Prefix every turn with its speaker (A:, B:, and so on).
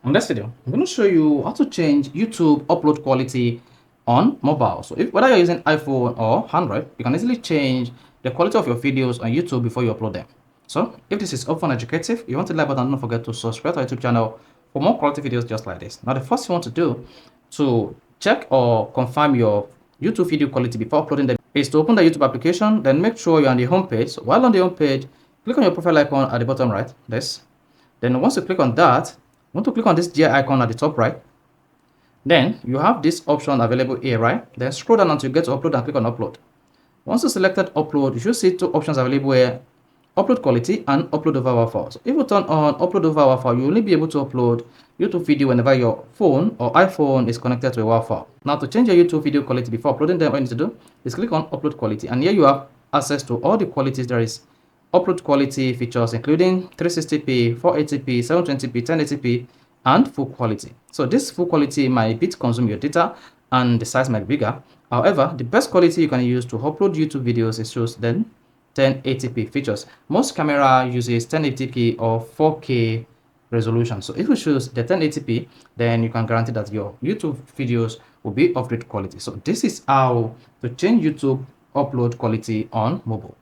A: In this video, I'm going to show you how to change YouTube upload quality on mobile. So whether you're using iPhone or Android, you can easily change the quality of your videos on YouTube before you upload them. So if this is helpful and educative, you want to like button, don't forget to subscribe to our YouTube channel for more quality videos just like this. Now, the first thing you want to do to check or confirm your YouTube video quality before uploading them is to open the YouTube application, then make sure you're on the home page. So while on the home page, click on your profile icon at the bottom right, this. Then once you click on that, you want to click on this gear icon at the top right. Then you have this option available here, right? Then scroll down until you get to upload and click on upload. Once you selected upload, you should see two options available here: upload quality and upload over WAV. So if you turn on upload over WAV, you will only be able to upload YouTube video whenever your phone or iPhone is connected to a WAV file. Now, to change your YouTube video quality before uploading them, what you need to do is click on upload quality, and here you have access to all the qualities there is. Upload quality features including 360p, 480p, 720p, 1080p, and full quality. So this full quality might bit consume your data and the size might be bigger. However, the best quality you can use to upload YouTube videos is just then 1080p features. Most camera uses 1080p or 4K resolution. So if you choose the 1080p, then you can guarantee that your YouTube videos will be of great quality. So this is how to change YouTube upload quality on mobile.